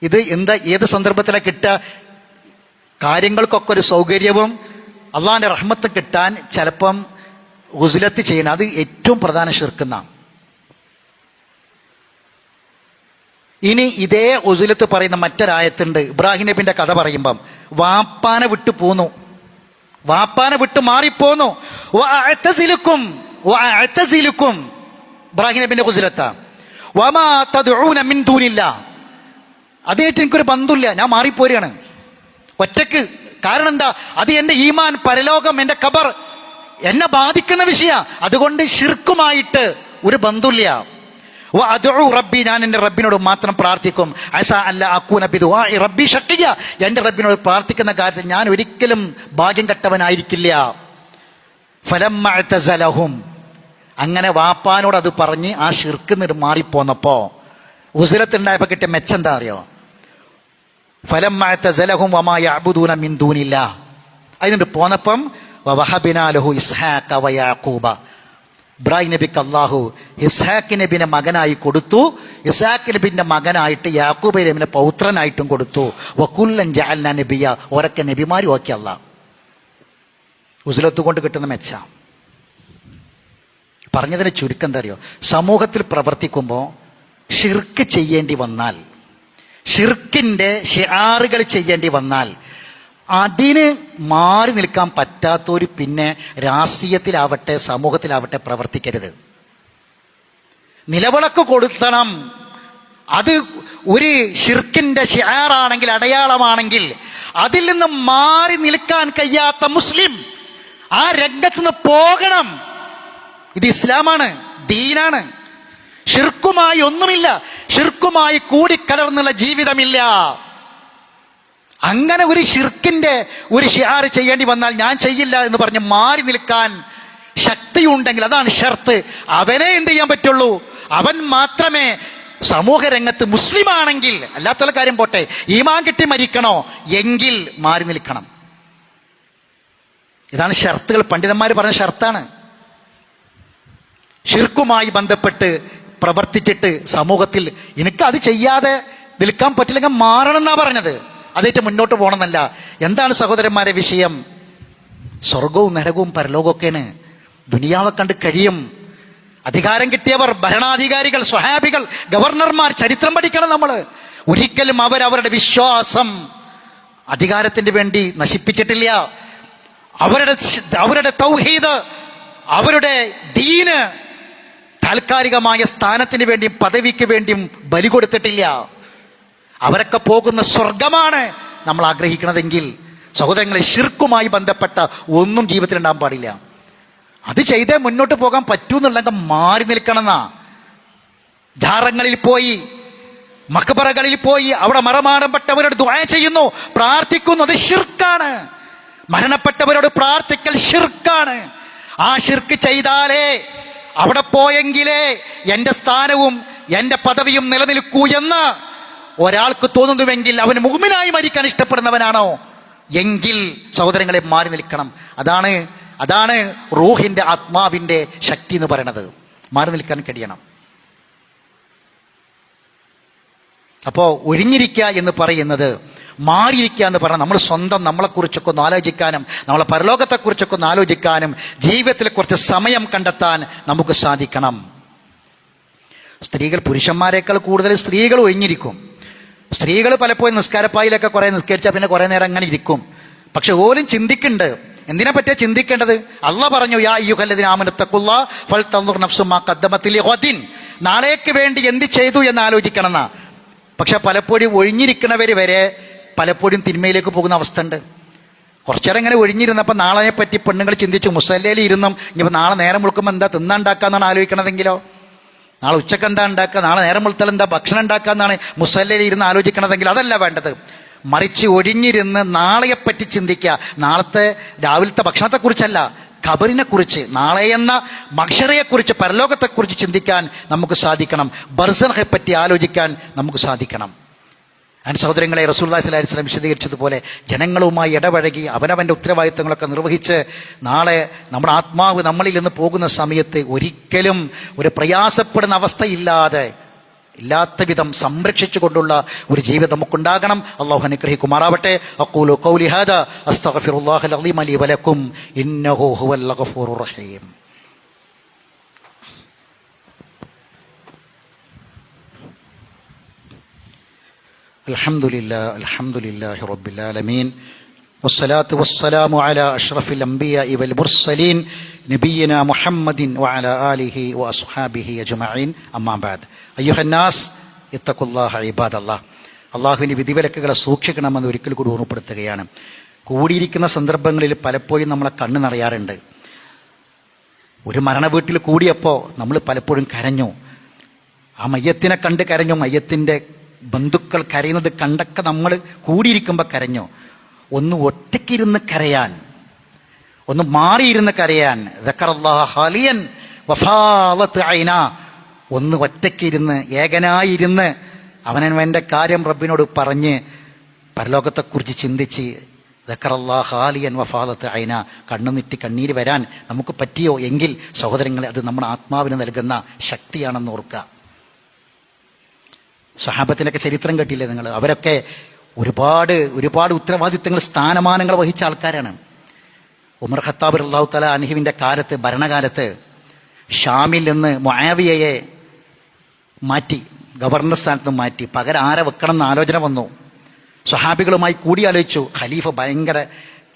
ഇത് എന്താ, ഏത് സന്ദർഭത്തിലാണ് കിട്ടുക? കാര്യങ്ങൾക്കൊക്കെ ഒരു സൗകര്യവും അള്ളാഹിൻ്റെ റഹ്മത്ത് കിട്ടാൻ ചിലപ്പം ഉസ്ലത്ത് ചെയ്യണം. അത് ഏറ്റവും പ്രധാന ശിർക്കുന്ന. ഇനി ഇതേ ഉസ്ലത്ത് പറയുന്ന മറ്റൊരായത്തുണ്ട്. ഇബ്രാഹിം നബിന്റെ കഥ പറയുമ്പം വാപ്പാനെ വിട്ടു പോന്നു, വാപ്പാനെ വിട്ട് മാറിപ്പോന്നു. ഇബ്രാഹിം നബിന്റെ ഉസ്ലത്താ. വമാ തദ്ഊന മിൻ ദൂനില്ലാഹ്, അതായിട്ട് എനിക്കൊരു ബന്ധമില്ല, ഞാൻ മാറിപ്പോരുകയാണ് ഒറ്റക്ക്. കാരണം എന്താ? അത് എൻ്റെ ഈമാൻ, പരലോകം, എൻ്റെ ഖബർ എന്നെ ബാധിക്കുന്ന വിഷയ. അതുകൊണ്ട് ശിർക്കുമായിട്ട് ഒരു ബന്ധമില്ല. വഅദ്ഉ റബ്ബി, ഞാൻ എൻ്റെ റബ്ബിനോട് മാത്രം പ്രാർത്ഥിക്കും. അസാ അല്ലാ അകൂന ബിദുആഇ റബ്ബി ശഖിയ, എൻ്റെ റബ്ബിനോട് പ്രാർത്ഥിക്കുന്ന കാര്യത്തിൽ ഞാൻ ഒരിക്കലും ഭാഗ്യം കെട്ടവനായിരിക്കില്ല. ഫലമ്മ അഅ്തസലഹും, അങ്ങനെ വാപ്പാനോട് അത് പറഞ്ഞ് ആ ശിർക്ക് മാറിപ്പോന്നപ്പോ ഉസ്ലത്തുണ്ടായപ്പോൾ കിട്ടിയ മെച്ചം എന്താ അറിയോ? ഫലമ്മ അഅ്തസലഹും വമാ യഅ്ബുദൂന മിൻ ദൂനില്ലാഹ്. അതിനുണ്ട് പോന്നപ്പം വവഹബിനാ ലഹു ഇസ്ഹാഖ വയാഖൂബ. ഇബ്രാഹിം നബിക്ക് അള്ളാഹു ഇസ്ഹാഖ് നബിനെ മകനായി കൊടുത്തു, ഇസ്ഹാഖ് നബിന്റെ മകനായിട്ട് യാക്കൂബ് നബിനെ പൗത്രനായിട്ടും കൊടുത്തു. വകുല്ലൻ ജഅൽനാ നബിയ, ഓരൊക്കെ നബിമാരും ആക്കി അള്ളാഹ്. ഉസ്ലത്ത് കൊണ്ട് കിട്ടുന്ന മെച്ച. പറഞ്ഞതിന് ചുരുക്കം എന്താ അറിയോ? സമൂഹത്തിൽ പ്രവർത്തിക്കുമ്പോൾ ഷിർക്ക് ചെയ്യേണ്ടി വന്നാൽ, ഷിർക്കിന്റെ ഷിആറുകൾ ചെയ്യേണ്ടി വന്നാൽ അതിന് മാറി നിൽക്കാൻ പറ്റാത്തൊരു പിന്നെ രാഷ്ട്രീയത്തിലാവട്ടെ സമൂഹത്തിലാവട്ടെ പ്രവർത്തിക്കരുത്. നിലവിളക്ക് കൊടുക്കണം. അത് ഒരു ഷിർക്കിന്റെ ഷിആറാണെങ്കിൽ, അടയാളമാണെങ്കിൽ അതിൽ നിന്ന് മാറി നിൽക്കാൻ കഴിയാത്ത മുസ്ലിം ആ രംഗത്ത് നിന്ന് പോകണം. ഇത് ഇസ്ലാമാണ്, ദീനാണ്. ഷിർക്കുമായി ഒന്നുമില്ല, ഷിർക്കുമായി കൂടിക്കലർന്നുള്ള ജീവിതമില്ല. അങ്ങനെ ഒരു ഷിർക്കിന്റെ ഒരു ഷിആർ ചെയ്യേണ്ടി വന്നാൽ ഞാൻ ചെയ്യില്ല എന്ന് പറഞ്ഞ് മാറി നിൽക്കാൻ ശക്തിയുണ്ടെങ്കിൽ, അതാണ് ഷർത്ത്. അവനെ എന്ത് ചെയ്യാൻ പറ്റുള്ളൂ? അവൻ മാത്രമേ സമൂഹ രംഗത്ത് മുസ്ലിം ആണെങ്കിൽ, അല്ലാത്തുള്ള കാര്യം പോട്ടെ, ഈമാൻ കിട്ടി മരിക്കണോ എങ്കിൽ മാറി നിൽക്കണം. ഇതാണ് ഷർത്തുകൾ. പണ്ഡിതന്മാർ പറഞ്ഞ ഷർത്താണ്. ഷിർക്കുമായി ബന്ധപ്പെട്ട് പ്രവർത്തിച്ചിട്ട് സമൂഹത്തിൽ എനിക്ക് അത് ചെയ്യാതെ നിൽക്കാൻ പറ്റില്ലെങ്കിൽ മാറണം എന്നാ പറഞ്ഞത്. അതേറ്റ് മുന്നോട്ട് പോകണമെന്നല്ല. എന്താണ് സഹോദരന്മാരെ വിഷയം? സ്വർഗവും നരകവും പരലോകമൊക്കെയാണ്. ദുനിയാവെ കണ്ട് കഴിയും. അധികാരം കിട്ടിയവർ, ഭരണാധികാരികൾ, സ്വഹാബികൾ, ഗവർണർമാർ, ചരിത്രം പഠിക്കണം നമ്മൾ. ഒരിക്കലും അവരവരുടെ വിശ്വാസം അധികാരത്തിന് വേണ്ടി നശിപ്പിച്ചിട്ടില്ല. അവരുടെ തൗഹീദ്, അവരുടെ ദീന് താൽക്കാലികമായ സ്ഥാനത്തിന് വേണ്ടിയും പദവിക്ക് വേണ്ടിയും ബലി കൊടുത്തിട്ടില്ല. അവരൊക്കെ പോകുന്ന സ്വർഗമാണ് നമ്മൾ ആഗ്രഹിക്കുന്നതെങ്കിൽ സഹോദരങ്ങളെ, ഷിർക്കുമായി ബന്ധപ്പെട്ട ഒന്നും ജീവിതത്തിൽ ഉണ്ടാകാൻ പാടില്ല. അത് ചെയ്തേ മുന്നോട്ട് പോകാൻ പറ്റൂന്നുണ്ടെങ്കിൽ മാറി നിൽക്കണമെന്നാ. ജാറങ്ങളിൽ പോയി, മഖബറകളിൽ പോയി അവിടെ മറമാടപ്പെട്ടവരോട് ദുആ ചെയ്യുന്നു, പ്രാർത്ഥിക്കുന്നു, അത് ഷിർക്കാണ്. മരണപ്പെട്ടവരോട് പ്രാർത്ഥിക്കൽ ഷിർക്കാണ്. ആ ഷിർക്ക് ചെയ്താലേ, അവിടെ പോയെങ്കിലേ എൻ്റെ സ്ഥാനവും എൻ്റെ പദവിയും നിലനിൽക്കൂ എന്ന് ഒരാൾക്ക് തോന്നുന്നുവെങ്കിൽ അവൻ മുഅ്മിനായി മരിക്കാൻ ഇഷ്ടപ്പെടുന്നവനാണോ എങ്കിൽ സഹോദരങ്ങളെ മാറി നിൽക്കണം. അതാണ് റൂഹിന്റെ, ആത്മാവിന്റെ ശക്തി എന്ന് പറയുന്നത്. മാറി നിൽക്കാൻ കഴിയണം. അപ്പോ ഒഴിഞ്ഞിരിക്കുക എന്ന് പറയുന്നത്, മാറിയിരിക്കുക എന്ന് പറഞ്ഞാൽ നമ്മൾ സ്വന്തം നമ്മളെക്കുറിച്ചൊക്കെ ഒന്ന് ആലോചിക്കാനും നമ്മളെ പരലോകത്തെക്കുറിച്ചൊക്കെ ഒന്ന് ആലോചിക്കാനും ജീവിതത്തിൽ കുറച്ച് സമയം കണ്ടെത്താൻ നമുക്ക് സാധിക്കണം. സ്ത്രീകൾ പുരുഷന്മാരെക്കാൾ കൂടുതൽ സ്ത്രീകൾ ഒഴിഞ്ഞിരിക്കും. സ്ത്രീകൾ പലപ്പോഴും നിസ്കാരപ്പായിലൊക്കെ കുറെ നിസ്കരിച്ചാൽ പിന്നെ കുറെ നേരം അങ്ങനെ ഇരിക്കും. പക്ഷെ ഓരും ചിന്തിക്കുന്നുണ്ട്. എന്തിനെ പറ്റിയാ ചിന്തിക്കേണ്ടത്? അള്ളാഹ് പറഞ്ഞു, യാ അയ്യുഹല്ലദീന ആമനൂ തഖുല്ലാഹ ഫൽതൻദുർ നഫ്സും മാ ഖദ്ദമത് ലിഗദിൻ. നാളേക്ക് വേണ്ടി എന്ത് ചെയ്തു എന്ന് ആലോചിക്കണം എന്നാ. പക്ഷെ പലപ്പോഴും ഒഴിഞ്ഞിരിക്കുന്നവർ വരെ പലപ്പോഴും തിന്മയിലേക്ക് പോകുന്ന അവസ്ഥ ഉണ്ട്. കുറച്ചേരം ഇങ്ങനെ ഒഴിഞ്ഞിരുന്നപ്പോൾ നാളെ പറ്റി പെണ്ണുങ്ങൾ ചിന്തിച്ചു, മുസല്ലയിൽ ഇരുന്നും ഇനിയിപ്പോൾ നാളെ നേരം വിളിക്കുമ്പോൾ എന്താ തിന്നാണ്ടാക്കാന്നാണ് ആലോചിക്കണതെങ്കിലോ, നാളെ ഉച്ചക്ക് എന്താ ഉണ്ടാക്കുക, നാളെ നേരം വിളിച്ചാൽ എന്താ ഭക്ഷണം ഉണ്ടാക്കാന്നാണ് മുസല്ലയിൽ ഇരുന്ന് ആലോചിക്കണതെങ്കിൽ അതല്ല വേണ്ടത്. മറിച്ച് ഒഴിഞ്ഞിരുന്ന് നാളെയെപ്പറ്റി ചിന്തിക്കുക. നാളത്തെ രാവിലത്തെ ഭക്ഷണത്തെക്കുറിച്ചല്ല, ഖബറിനെ കുറിച്ച്, നാളെ എന്ന മഹ്ശറയെക്കുറിച്ച്, പരലോകത്തെക്കുറിച്ച് ചിന്തിക്കാൻ നമുക്ക് സാധിക്കണം. ബർസഖെ പറ്റി ആലോചിക്കാൻ നമുക്ക് സാധിക്കണം. സഹോദരങ്ങളെ, റസൂലുള്ളാഹി സ്വല്ലല്ലാഹി അലൈഹി വസല്ലം വിശദീകരിച്ചതുപോലെ ജനങ്ങളുമായി ഇടപഴകി അവനവൻ്റെ ഉത്തരവാദിത്തങ്ങളൊക്കെ നിർവഹിച്ച് നാളെ നമ്മുടെ ആത്മാവ് നമ്മളിൽ നിന്ന് പോകുന്ന സമയത്ത് ഒരിക്കലും ഒരു പ്രയാസപ്പെടുന്ന ഇല്ലാത്ത വിധം സംരക്ഷിച്ചുകൊണ്ടുള്ള ഒരു ജീവിതം നമുക്കുണ്ടാകണം. അല്ലാഹു അനുഗ്രഹിക്കുമാറാവട്ടെ. അഖൂലു ഖൗലി ഹാദാ അസ്തഗ്ഫിറുല്ലാഹൽ അളീം ലി വലക്കും ഇന്നഹു ഹുവൽ ഗഫൂറുർ റഹീം. അൽഹംദുലില്ലാഹി റബ്ബിൽ ആലമീൻ വസ്സലാത്തു വസ്സലാമു അലാ അഷ്റഫിൽ അംബിയാഇ വൽ മുർസലീൻ നബിയിനാ മുഹമ്മദിൻ വഅലാ ആലിഹി വഅസ്ഹാബിഹി അജ്മഈൻ. അമ്മാ ബഅദ്. അയ്യുഹന്നാസ് ഇത്തഖുല്ലാഹ ഇബാദല്ലാഹ്. അള്ളാഹുവിൻ്റെ വിധിവിലക്കുകളെ സൂക്ഷിക്കണമെന്ന് ഒരിക്കൽ കൂടി ഓർമ്മപ്പെടുത്തുകയാണ്. കൂടിയിരിക്കുന്ന സന്ദർഭങ്ങളിൽ പലപ്പോഴും നമ്മളെ കണ്ണ് നിറയാറുണ്ട്. ഒരു മരണ വീട്ടിൽ കൂടിയപ്പോൾ നമ്മൾ പലപ്പോഴും കരഞ്ഞു. ആ മയ്യത്തിനെ കണ്ട് കരഞ്ഞു. മയ്യത്തിൻ്റെ ബന്ധുക്കൾ കരയുന്നത് കണ്ടൊക്കെ നമ്മൾ കൂടിയിരിക്കുമ്പോൾ കരഞ്ഞു. ഒന്ന് ഒറ്റയ്ക്കിരുന്ന് കരയാൻ, ഒന്ന് മാറിയിരുന്ന് കരയാൻ, ദക്കറല്ലാഹ ഖാലിയൻ വഫാളത്ത് ഐന, ഒന്ന് ഒറ്റയ്ക്കിരുന്ന് ഏകനായിരുന്ന് അവനവൻ്റെ കാര്യം റബ്ബിനോട് പറഞ്ഞ് പരലോകത്തെക്കുറിച്ച് ചിന്തിച്ച് ദക്കറല്ലാഹ് ഖാലിയൻ വഫാദത്ത് ഐന, കണ്ണുനിറ്റി കണ്ണീര് വരാൻ നമുക്ക് പറ്റിയോ എങ്കിൽ സഹോദരങ്ങളെ, അത് നമ്മുടെ ആത്മാവിന് നൽകുന്ന ശക്തിയാണെന്ന് ഓർക്കുക. സഹാബത്തിനൊക്കെ ചരിത്രം കേട്ടില്ലേ നിങ്ങൾ? അവരൊക്കെ ഒരുപാട് ഒരുപാട് ഉത്തരവാദിത്തങ്ങൾ, സ്ഥാനമാനങ്ങൾ വഹിച്ച ആൾക്കാരാണ്. ഉമർ ഖത്താബ് റളിയല്ലാഹു തആല അൻഹുവിൻ്റെ കാലത്ത്, ഭരണകാലത്ത് ഷാമിൽ നിന്ന് മുആവിയയെ മാറ്റി, ഗവർണർ സ്ഥാനത്ത് മാറ്റി. പകരം ആരെ വെക്കണം എന്ന് ആലോചന വന്നു. സ്വഹാബികളുമായി കൂടിയാലോചിച്ചു. ഖലീഫ ഭയങ്കര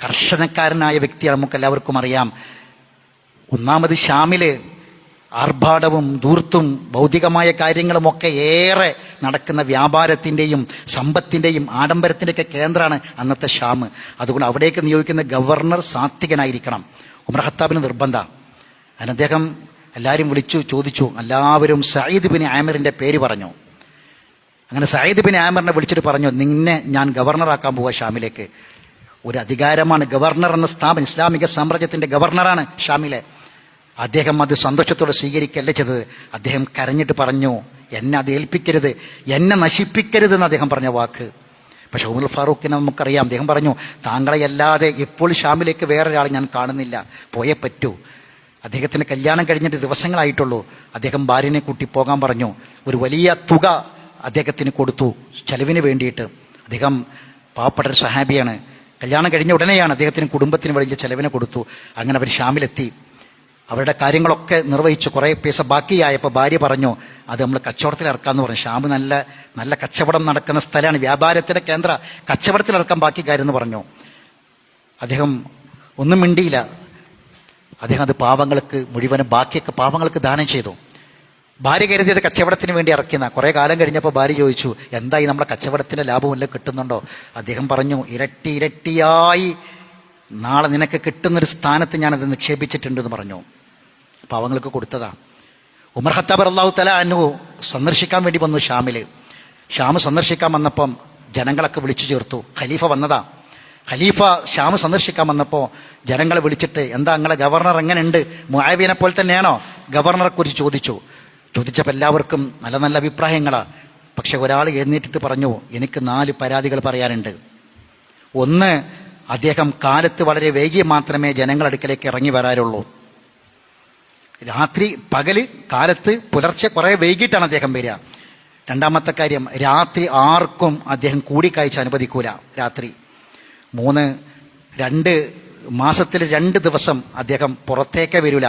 കർശനക്കാരനായ വ്യക്തിയാണ്, നമുക്ക് എല്ലാവർക്കും അറിയാം. ഒന്നാമത് ഷാമില് ആർഭാടവും ധൂർത്തും ഭൗതികമായ കാര്യങ്ങളുമൊക്കെ ഏറെ നടക്കുന്ന വ്യാപാരത്തിൻ്റെയും സമ്പത്തിൻ്റെയും ആഡംബരത്തിൻ്റെയൊക്കെ കേന്ദ്രമാണ് അന്നത്തെ ഷാം. അതുകൊണ്ട് അവിടേക്ക് നിയോഗിക്കുന്ന ഗവർണർ സാത്വികനായിരിക്കണം. ഉമർ ഖത്താബിന് നിർബന്ധം. അതിന് അദ്ദേഹം എല്ലാവരും വിളിച്ചു ചോദിച്ചു. എല്ലാവരും സയ്യിദ് ബിൻ ആമിറിൻ്റെ പേര് പറഞ്ഞു. അങ്ങനെ സയ്യിദ് ബിൻ ആമിറിനെ വിളിച്ചിട്ട് പറഞ്ഞു, നിന്നെ ഞാൻ ഗവർണറാക്കാൻ പോവുക ഷാമിലേക്ക്. ഒരു അധികാരമാണ് ഗവർണർ എന്ന സ്ഥാപനം, ഇസ്ലാമിക സാമ്രാജ്യത്തിൻ്റെ ഗവർണറാണ് ഷാമിലെ. അദ്ദേഹം അത് സന്തോഷത്തോടെ സ്വീകരിക്കല്ല ചെയ്തത്. അദ്ദേഹം കരഞ്ഞിട്ട് പറഞ്ഞു, എന്നെ അത് ഏൽപ്പിക്കരുത്, എന്നെ നശിപ്പിക്കരുതെന്ന് അദ്ദേഹം പറഞ്ഞ വാക്ക്. പക്ഷെ ഉമർ ഫാറൂഖിനെ നമുക്കറിയാം. അദ്ദേഹം പറഞ്ഞു, താങ്കളെയല്ലാതെ ഇപ്പോൾ ഷാമിലേക്ക് വേറൊരാൾ ഞാൻ കാണുന്നില്ല, പോയേ പറ്റൂ. അദ്ദേഹത്തിന് കല്യാണം കഴിഞ്ഞിട്ട് ദിവസങ്ങളായിട്ടുള്ളൂ. അദ്ദേഹം ഭാര്യനെ കൂട്ടി പോകാൻ പറഞ്ഞു. ഒരു വലിയ തുക അദ്ദേഹത്തിന് കൊടുത്തു ചെലവിന് വേണ്ടിയിട്ട്. അദ്ദേഹം പാവപ്പെട്ട ഒരു സഹാബിയാണ്. കല്യാണം കഴിഞ്ഞ ഉടനെയാണ് അദ്ദേഹത്തിന് കുടുംബത്തിന് വലിയ ചെലവിന് കൊടുത്തു. അങ്ങനെ അവർ ഷാമിലെത്തി. അവരുടെ കാര്യങ്ങളൊക്കെ നിർവഹിച്ചു. കുറേ പൈസ ബാക്കിയായപ്പോൾ ഭാര്യ പറഞ്ഞു, അത് നമ്മൾ കച്ചവടത്തിൽ ഇറക്കാമെന്ന് പറഞ്ഞു. ഷാം നല്ല നല്ല കച്ചവടം നടക്കുന്ന സ്ഥലമാണ്, വ്യാപാരത്തിൻ്റെ കേന്ദ്ര, കച്ചവടത്തിൽ ഇറക്കാൻ ബാക്കി കാര്യം എന്ന് പറഞ്ഞു. അദ്ദേഹം ഒന്നും മിണ്ടിയില്ല. അദ്ദേഹം അത് പാവങ്ങൾക്ക് മുഴുവനും ബാക്കിയൊക്കെ പാവങ്ങൾക്ക് ദാനം ചെയ്തു. ഭാര്യ കരുതിയത് കച്ചവടത്തിന് വേണ്ടി ഇറക്കുന്ന. കുറേ കാലം കഴിഞ്ഞപ്പോൾ ഭാര്യ ചോദിച്ചു, എന്തായി നമ്മുടെ കച്ചവടത്തിൻ്റെ ലാഭമല്ല കിട്ടുന്നുണ്ടോ? അദ്ദേഹം പറഞ്ഞു, ഇരട്ടി ഇരട്ടിയായി നാളെ നിനക്ക് കിട്ടുന്നൊരു സ്ഥാനത്ത് ഞാനത് നിക്ഷേപിച്ചിട്ടുണ്ടെന്ന് പറഞ്ഞു. പാവങ്ങൾക്ക് കൊടുത്തതാ. ഉമർ ഖത്താബ് റളിയല്ലാഹു തആല അൻഹു സന്ദർശിക്കാൻ വേണ്ടി വന്നു ഷാമിൽ. ഷാം സന്ദർശിക്കാൻ വന്നപ്പം ജനങ്ങളൊക്കെ വിളിച്ചു ചേർത്തു. ഖലീഫ വന്നതാ. ഖലീഫ ഷാം സന്ദർശിക്കാൻ വന്നപ്പോൾ ജനങ്ങളെ വിളിച്ചിട്ട്, എന്താ നിങ്ങളെ ഗവർണർ എങ്ങനെയുണ്ട്? മുആവിയനെ പോലെ തന്നെയാണോ? ഗവർണറെ കുറിച്ച് ചോദിച്ചപ്പോൾ എല്ലാവർക്കും നല്ല നല്ല അഭിപ്രായങ്ങളാണ്. പക്ഷെ ഒരാൾ എഴുന്നേറ്റിട്ട് പറഞ്ഞു, എനിക്ക് 4 പരാതികൾ പറയാനുണ്ട്. ഒന്ന്, അദ്ദേഹം കാലത്ത് വളരെ വൈകി മാത്രമേ ജനങ്ങളടുക്കലേക്ക് ഇറങ്ങി വരാറുള്ളൂ. രാത്രി, പകല്, കാലത്ത്, പുലർച്ചെ കുറേ വൈകിട്ടാണ് അദ്ദേഹം വരിക. രണ്ടാമത്തെ കാര്യം, രാത്രി ആർക്കും അദ്ദേഹം കൂടിക്കാഴ്ച അനുവദിക്കൂല രാത്രി. 3, 2 മാസത്തിൽ 2 ദിവസം അദ്ദേഹം പുറത്തേക്കേ വരില്ല.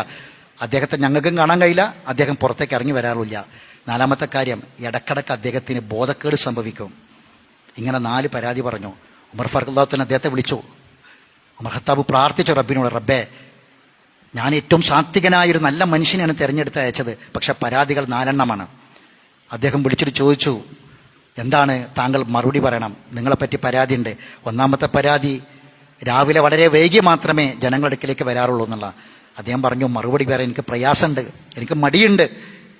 അദ്ദേഹത്തെ ഞങ്ങൾക്കും കാണാൻ കഴിയില്ല, അദ്ദേഹം പുറത്തേക്ക് ഇറങ്ങി വരാറില്ല. 4മത്തെ കാര്യം, ഇടക്കിടക്ക് അദ്ദേഹത്തിന് ബോധക്കേട് സംഭവിക്കും. ഇങ്ങനെ 4 പരാതി പറഞ്ഞു. ഉമർ ഫാറൂഖ് തന്നെ അദ്ദേഹത്തെ വിളിച്ചു. ഉമർ ഖത്താബ് പ്രാർത്ഥിച്ചു റബ്ബിനോട്, റബ്ബേ, ഞാൻ ഏറ്റവും സാത്വികനായൊരു നല്ല മനുഷ്യനെയാണ് തിരഞ്ഞെടുത്ത് അയച്ചത്, പക്ഷെ പരാതികൾ 4 അദ്ദേഹം വിളിച്ചിട്ട് ചോദിച്ചു, എന്താണ് താങ്കൾ മറുപടി പറയണം, നിങ്ങളെപ്പറ്റി പരാതിയുണ്ട്. 1മത്തെ പരാതി, രാവിലെ വളരെ വൈകി മാത്രമേ ജനങ്ങളുടെ അടുക്കിലേക്ക് വരാറുള്ളൂ എന്നുള്ള. അദ്ദേഹം പറഞ്ഞു, മറുപടി പറയാൻ എനിക്ക് പ്രയാസമുണ്ട്, എനിക്ക് മടിയുണ്ട്,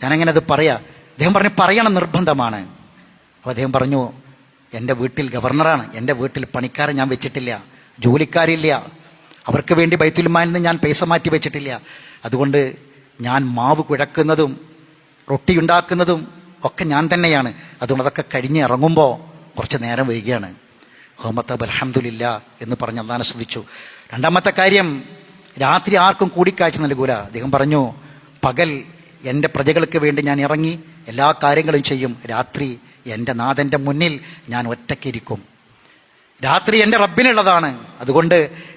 ഞാനെങ്ങനെ അത് പറയാം? അദ്ദേഹം പറഞ്ഞു, പറയണം, നിർബന്ധമാണ്. അപ്പോൾ അദ്ദേഹം പറഞ്ഞു, എൻ്റെ വീട്ടിൽ ഗവർണറാണ്, എൻ്റെ വീട്ടിൽ പണിക്കാരെ ഞാൻ വെച്ചിട്ടില്ല, ജോലിക്കാരില്ല, അവർക്ക് വേണ്ടി ബൈത്തുൽ മാലിൽ നിന്ന് ഞാൻ പൈസ മാറ്റി വെച്ചിട്ടില്ല. അതുകൊണ്ട് ഞാൻ മാവ് കുഴക്കുന്നതും റൊട്ടി ഉണ്ടാക്കുന്നതും ഒക്കെ ഞാൻ തന്നെയാണ്. അതുകൊണ്ട് അതൊക്കെ കഴിഞ്ഞ് ഇറങ്ങുമ്പോൾ കുറച്ച് നേരം വൈകിയാണ്. ഹുമ്മത്തബ് അൽഹംദുലില്ലാ എന്ന് പറഞ്ഞ് അല്ലാഹനെ സ്തുതിച്ചു. 2മത്തെ കാര്യം, രാത്രി ആർക്കും കൂടിക്കാഴ്ച നൽകൂല. അദ്ദേഹം പറഞ്ഞു, പകൽ എൻ്റെ പ്രജകൾക്ക് വേണ്ടി ഞാൻ ഇറങ്ങി എല്ലാ കാര്യങ്ങളും ചെയ്യും, രാത്രി എൻ്റെ നാഥൻ്റെ മുന്നിൽ ഞാൻ ഒറ്റയ്ക്കിരിക്കും. രാത്രി എൻ്റെ റബ്ബിനുള്ളതാണ്. അതുകൊണ്ട്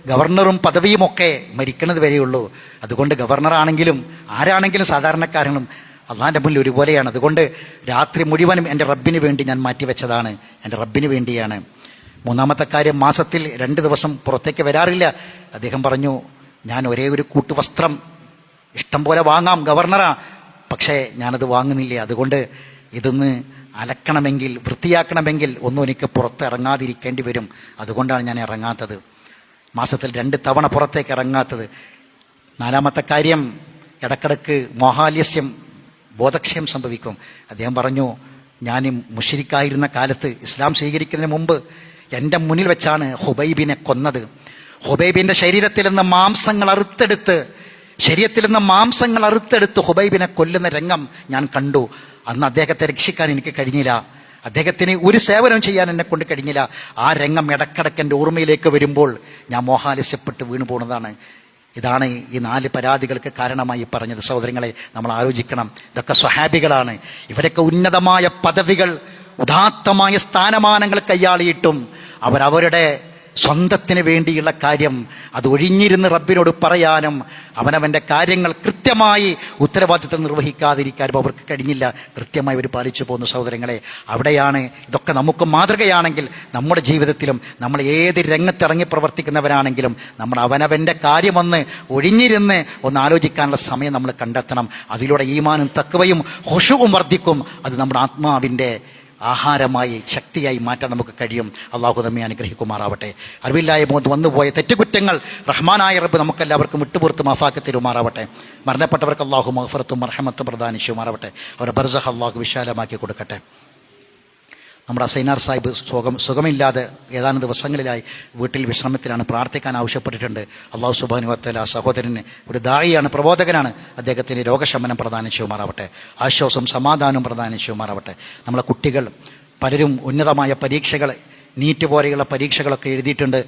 ഗവർണറും പദവിയുമൊക്കെ മരിക്കുന്നത് വരെയുള്ളൂ. അതുകൊണ്ട് ഗവർണറാണെങ്കിലും ആരാണെങ്കിലും സാധാരണക്കാരനും അള്ളാഹിൻ്റെ മുന്നിൽ ഒരുപോലെയാണ്. അതുകൊണ്ട് രാത്രി മുഴുവനും എൻ്റെ റബ്ബിന് വേണ്ടി ഞാൻ മാറ്റിവെച്ചതാണ്, എൻ്റെ റബ്ബിന് വേണ്ടിയാണ്. 3മത്തെ കാര്യം, മാസത്തിൽ 2 ദിവസം പുറത്തേക്ക് വരാറില്ല. അദ്ദേഹം പറഞ്ഞു, ഞാൻ ഒരേ ഒരു കൂട്ടുവസ്ത്രം ഇഷ്ടം പോലെ വാങ്ങാം, ഗവർണറാ, പക്ഷേ ഞാനത് വാങ്ങുന്നില്ല. അതുകൊണ്ട് ഇതൊന്ന് അലക്കണമെങ്കിൽ, വൃത്തിയാക്കണമെങ്കിൽ ഒന്നും എനിക്ക് പുറത്തിറങ്ങാതിരിക്കേണ്ടി വരും. അതുകൊണ്ടാണ് ഞാൻ ഇറങ്ങാത്തത്, മാസത്തിൽ 2 തവണ പുറത്തേക്ക് ഇറങ്ങാത്തത്. 4മത്തെ കാര്യം, ഇടക്കിടക്ക് മോഹാലസ്യം, ബോധക്ഷയം സംഭവിക്കും. അദ്ദേഹം പറഞ്ഞു, ഞാൻ മുശ്രിക്കായിരുന്ന കാലത്ത്, ഇസ്ലാം സ്വീകരിക്കുന്നതിന് മുമ്പ് എൻ്റെ മുന്നിൽ വെച്ചാണ് ഹുബൈബിനെ കൊന്നത്. ഹുബൈബിൻ്റെ ശരീരത്തിൽ നിന്ന് മാംസങ്ങൾ അറുത്തെടുത്ത് ഹുബൈബിനെ കൊല്ലുന്ന രംഗം ഞാൻ കണ്ടു. അന്ന് അദ്ദേഹത്തെ രക്ഷിക്കാൻ എനിക്ക് കഴിഞ്ഞില്ല. അദ്ദേഹത്തിന് ഒരു സേവനം ചെയ്യാൻ എന്നെ കൊണ്ട് കഴിഞ്ഞില്ല. ആ രംഗം ഇടക്കിടക്ക് എൻ്റെ ഓർമ്മയിലേക്ക് വരുമ്പോൾ ഞാൻ മോഹാലസ്യപ്പെട്ട് വീണു പോകുന്നതാണ്. ഇതാണ് ഈ 4 പരാതികൾക്ക് കാരണമായി പറഞ്ഞത്. സഹോദരങ്ങളെ, നമ്മൾ ആലോചിക്കണം. ഇതൊക്കെ സ്വഹാബികളാണ്. ഇവരൊക്കെ ഉന്നതമായ പദവികൾ, ഉദാത്തമായ സ്ഥാനമാനങ്ങൾ കൈയാളിയിട്ടും അവരവരുടെ സ്വന്തത്തിന് വേണ്ടിയുള്ള കാര്യം അത് ഒഴിഞ്ഞിരുന്ന് റബ്ബിനോട് പറയാനും അവനവൻ്റെ കാര്യങ്ങൾ കൃത്യമായി ഉത്തരവാദിത്തം നിർവഹിക്കാതിരിക്കാനും അവർക്ക് കഴിഞ്ഞില്ല. കൃത്യമായി അവർ പാലിച്ചു പോകുന്ന സഹോദരങ്ങളെ, അവിടെയാണ് ഇതൊക്കെ നമുക്ക് മാതൃകയാണെങ്കിൽ നമ്മുടെ ജീവിതത്തിലും നമ്മൾ ഏത് രംഗത്തിറങ്ങി പ്രവർത്തിക്കുന്നവരാണെങ്കിലും നമ്മൾ അവനവൻ്റെ കാര്യമൊന്ന് ഒഴിഞ്ഞിരുന്ന് ഒന്ന് ആലോചിക്കാനുള്ള സമയം നമ്മൾ കണ്ടെത്തണം. അതിലൂടെ ഈമാനും തഖ്വയും ഖുശൂഉം വർദ്ധിക്കും. അത് നമ്മുടെ ആത്മാവിൻ്റെ ആഹാരമായി ശക്തിയായി മാറ്റാൻ നമുക്ക് കഴിയും. അള്ളാഹു നമ്മെ അനുഗ്രഹിക്കുമാറാവട്ടെ. അറിവില്ലായ്മ വന്നുപോയ തെറ്റുകുറ്റങ്ങൾ റഹ്മാനായ റബ്ബ് നമുക്കെല്ലാവർക്കും വിട്ടുപുറത്ത് മാഫാക്കി തരുമാറാവട്ടെ. മരണപ്പെട്ടവർക്ക് അള്ളാഹു മഗ്ഫിറത്തും റഹ്മത്തും പ്രദാനിച്ചുമാറാവട്ടെ. അവരുടെ ബർസഖ് അള്ളാഹു വിശാലമാക്കി കൊടുക്കട്ടെ. നമ്മുടെ സൈനാർ സാഹിബ് സുഖമില്ലാതെ ഏതാനും ദിവസങ്ങളിലായി വീട്ടിൽ വിശ്രമത്തിലാണ്. പ്രാർത്ഥിക്കാൻ ആവശ്യപ്പെട്ടിട്ടുണ്ട്. അള്ളാഹു സുബ്ഹാനഹു വ തആല സഹോദരന് ഒരു ദായിയാണ്, പ്രബോധകനാണ്. അദ്ദേഹത്തിന് രോഗശമനം പ്രദാനം ചെയ്യുമാറാവട്ടെ. ആശ്വാസം സമാധാനവും പ്രദാനം ചെയ്യുമാറാവട്ടെ. നമ്മളെ കുട്ടികൾ പലരും ഉന്നതമായ പരീക്ഷകൾ, നീറ്റ് പോലെയുള്ള പരീക്ഷകളൊക്കെ എഴുതിയിട്ടുണ്ട്.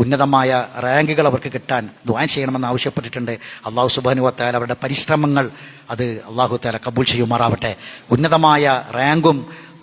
ഉന്നതമായ റാങ്കുകൾ അവർക്ക് കിട്ടാൻ ദുആ ചെയ്യണമെന്ന് ആവശ്യപ്പെട്ടിട്ടുണ്ട്. അള്ളാഹു സുബ്ഹാനഹു വ തആല അവരുടെ പരിശ്രമങ്ങൾ അത് അള്ളാഹു തആല കബൂൽ ചെയ്യുമാറാവട്ടെ. ഉന്നതമായ റാങ്കും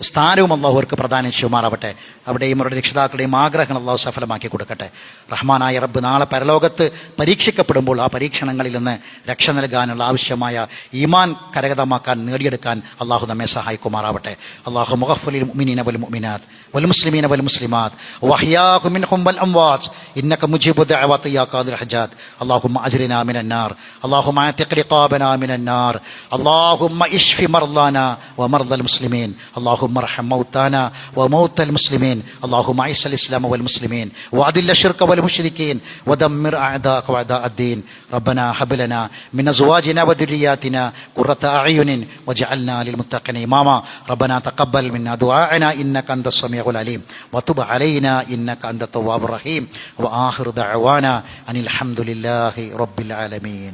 സ്ഥാനവും അള്ളാഹു അവർക്ക് പ്രദാനം ചെയ്യുമാറാവട്ടെ. അവിടെയും അവരുടെ രക്ഷിതാക്കളുടെയും ആഗ്രഹങ്ങൾ അള്ളാഹു സഫലമാക്കി കൊടുക്കട്ടെ. റഹ്മാനായ റബ്ബ് നാളെ പരലോകത്ത് പരീക്ഷിക്കപ്പെടുമ്പോൾ ആ പരീക്ഷണങ്ങളിൽ നിന്ന് രക്ഷ നൽകാനുള്ള ആവശ്യമായ ഈമാൻ കരഗതമാക്കാൻ, നേടിയെടുക്കാൻ അള്ളാഹു നമ്മെ സഹായിക്കുമാറാവട്ടെ. അള്ളാഹു മുഗഫ്ഫിലിൽ മുഅ്മിനീന വൽ മുഅ്മിനാത്ത് വൽ മുസ്ലിമീന വൽ മുസ്ലിമാത്ത് വഅഹ്യാഹും മിൻഹും വൽ അംവാത്ത് ഇന്നക മുജീബു ദഅവാതി യാ ഖാദിൽ ഹജാത്ത്. അല്ലാഹുമ്മ അജ്രിനാ മിനൻ നാർ, അല്ലാഹുമ്മ അഅതിഖ് റിഖാബനാ മിനൻ നാർ, അല്ലാഹുമ്മ ഇശ്ഫി മർദാനാ വമർദൽ മുസ്ലിമീൻ, അല്ലാഹുമ്മ അർഹം മൗതാനാ വമൗതൽ മുസ്ലിമീൻ, اللهم اعز الاسلام والمسلمين واذل الشرك والمشركين ودمر اعداءك واعداء الدين. ربنا هب لنا من ازواجنا وذرياتنا قرة اعين واجعلنا للمتقين اماما. ربنا تقبل منا دعاءنا انك انت السميع العليم وتب علينا انك انت التواب الرحيم. واخر دعوانا ان الحمد لله رب العالمين.